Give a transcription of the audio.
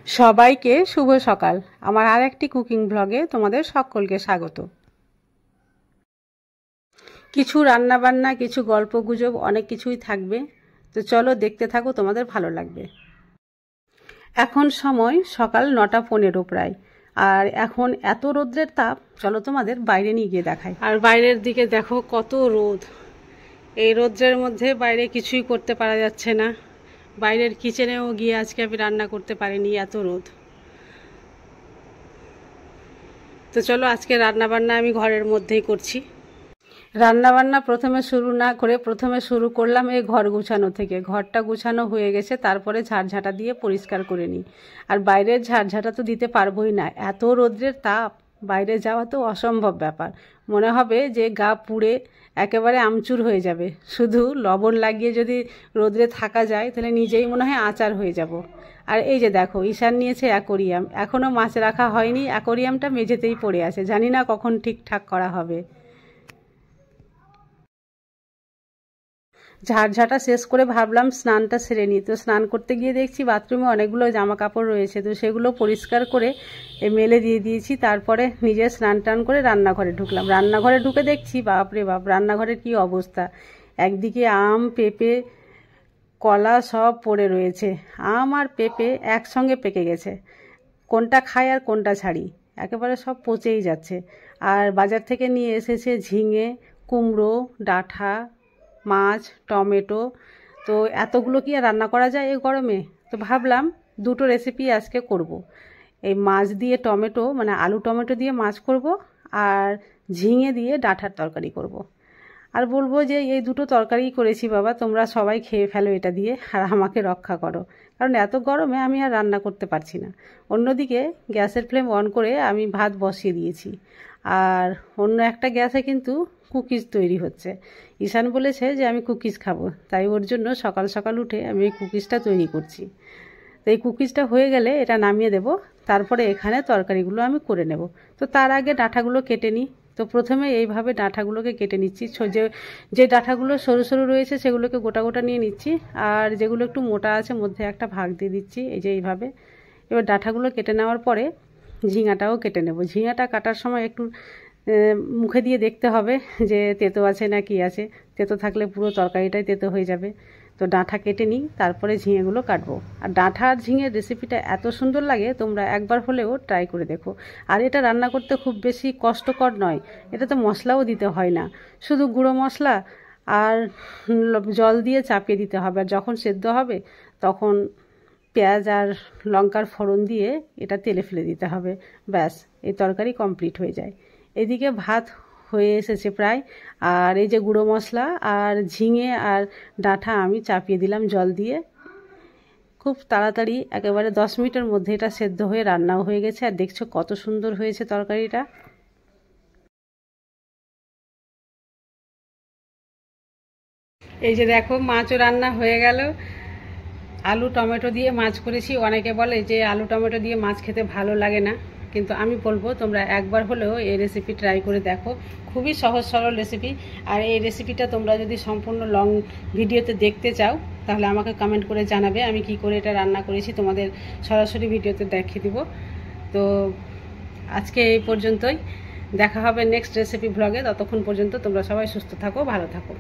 সবাইকে শুভ সকাল। আমার আর একটি কুকিং ব্লগে তোমাদের সকলকে স্বাগত। কিছু রান্নাবান্না, কিছু গল্পগুজব, অনেক কিছুই থাকবে, তো চলো দেখতে থাকো, তোমাদের ভালো লাগবে। এখন সময় সকাল 9:15 প্রায়, আর এখন এত রোদ্রের তাপ, চলো তোমাদের বাইরে নিয়ে গিয়ে দেখাই। আর বাইরের দিকে দেখো কত রোদ। এই রোদ্রের মধ্যে বাইরে কিছুই করতে পারা যাচ্ছে না। বাইরের কিচেনেও গিয়ে আজকে আমি রান্না করতে পারিনি, এত রোদ। তো চলো আজকে রান্নাবান্না আমি ঘরের মধ্যেই করছি। রান্নাবান্না প্রথমে শুরু না করে প্রথমে শুরু করলাম এই ঘর গুছানো থেকে। ঘরটা গুছানো হয়ে গেছে, তারপরে ঝাড়ঝাঁটা দিয়ে পরিষ্কার করে নিই। আর বাইরের ঝাড়ঝাঁটা তো দিতে পারবোই না, এত রোদ্রের তাপ, বাইরে যাওয়া তো অসম্ভব ব্যাপার। মনে হবে যে গা পুড়ে একেবারে আমচুর হয়ে যাবে। শুধু লবণ লাগিয়ে যদি রোদ্রে থাকা যায় তাহলে নিজেই মনে হয় আচার হয়ে যাব। আর এই যে দেখো, ঈশান নিয়েছে অ্যাকোরিয়াম, এখনও মাছ রাখা হয়নি, অ্যাকোরিয়ামটা মেঝেতেই পড়ে আছে, জানি না কখন ঠিকঠাক করা হবে। ঝাড়ঝাঁটা শেষ করে ভাবলাম স্নানটা সেরে নিই। তো স্নান করতে গিয়ে দেখছি বাথরুমে অনেকগুলো জামা কাপড় রয়েছে, তো সেগুলো পরিষ্কার করে মেলে দিয়ে দিয়েছি। তারপরে নিজে স্নান টান করে রান্নাঘরে ঢুকলাম। রান্নাঘরে ঢুকে দেখছি বাপরে বাপ, রান্নাঘরের কি অবস্থা। একদিকে আম, পেঁপে, কলা সব পড়ে রয়েছে। আম আর পেঁপে একসঙ্গে পেকে গেছে, কোনটা খাই আর কোনটা ছাড়ি, একেবারে সব পচেই যাচ্ছে। আর বাজার থেকে নিয়ে এসেছে ঝিঙে, কুমড়ো, ডাঁটা, মাছ, টমেটো। তো এতগুলো কি আর রান্না করা যায় এই গরমে? তো ভাবলাম দুটো রেসিপি আজকে করব। এই মাছ দিয়ে টমেটো, মানে আলু টমেটো দিয়ে মাছ করব, আর ঝিঙে দিয়ে ডাঁটার তরকারি করব। আর বলবো যে এই দুটো তরকারি করেছি বাবা, তোমরা সবাই খেয়ে ফেলো এটা দিয়ে, আর আমাকে রক্ষা করো, কারণ এত গরমে আমি আর রান্না করতে পারছি না। অন্যদিকে গ্যাসের ফ্লেম অন করে আমি ভাত বসিয়ে দিয়েছি, আর অন্য একটা গ্যাসে কিন্তু কুকিজ তৈরি হচ্ছে। ঈশান বলেছে যে আমি কুকিজ খাবো, তাই ওর জন্য সকাল সকাল উঠে আমি এই কুকিজটা তৈরি করছি। তো এই কুকিজটা হয়ে গেলে এটা নামিয়ে দেব, তারপরে এখানে তরকারিগুলো আমি করে নেব। তো তার আগে ডাঁটাগুলো কেটে নিই। তো প্রথমে এইভাবে ডাঁটাগুলোকে কেটে নিচ্ছি। যে ডাঁটাগুলো সরু সরু রয়েছে সেগুলোকে গোটা গোটা নিয়ে নিচ্ছি, আর যেগুলো একটু মোটা আছে মধ্যে একটা ভাগ দিয়ে দিচ্ছি, এই যে এইভাবে। এবার ডাঁটাগুলো কেটে নেওয়ার পরে ঝিঙাটাও কেটে নেব। ঝিঙাটা কাটার সময় একটু মুখে দিয়ে দেখতে হবে যে তেতো আছে না কি আছে, তেতো থাকলে পুরো তরকারিটাই তেতো হয়ে যাবে। তো ডাঁটা কেটে নিই, তারপরে ঝিঙেগুলো কাটবো। আর ডাঁটা আর ঝিঙের রেসিপিটা এত সুন্দর লাগে, তোমরা একবার হলেও ট্রাই করে দেখো। আর এটা রান্না করতে খুব বেশি কষ্টকর নয়, এটা তো মশলাও দিতে হয় না, শুধু গুঁড়ো মশলা আর জল দিয়ে চাপিয়ে দিতে হবে। আর যখন সেদ্ধ হবে তখন পেঁয়াজ আর লঙ্কার ফোড়ন দিয়ে এটা তেলে ফেলে দিতে হবে, ব্যাস এই তরকারি কমপ্লিট হয়ে যায়। এদিকে ভাত হয়ে এসেছে প্রায়, আর এই যে গুঁড়ো মশলা আর ঝিঙে আর ডাঁটা আমি চাপিয়ে দিলাম জল দিয়ে। খুব তাড়াতাড়ি একেবারে 10 মিনিটের মধ্যে এটা সেদ্ধ হয়ে রান্নাও হয়ে গেছে। আর দেখছো কত সুন্দর হয়েছে তরকারিটা। এই যে দেখো মাছও রান্না হয়ে গেল। আলু টমেটো দিয়ে মাছ করেছি। অনেকে বলে যে আলু টমেটো দিয়ে মাছ খেতে ভালো লাগে না, কিন্তু আমি বলবো তোমরা একবার হলেও এই রেসিপি ট্রাই করে দেখো। খুবই সহজ সরল রেসিপি। আর এই রেসিপিটা তোমরা যদি সম্পূর্ণ লং ভিডিওতে দেখতে চাও তাহলে আমাকে কমেন্ট করে জানাবে, আমি কি করে এটা রান্না করেছি তোমাদের সরাসরি ভিডিওতে দেখিয়ে দিব। তো আজকে এই পর্যন্তই, দেখা হবে নেক্সট রেসিপি ব্লগে। ততক্ষণ পর্যন্ত তোমরা সবাই সুস্থ থাকো, ভালো থাকো।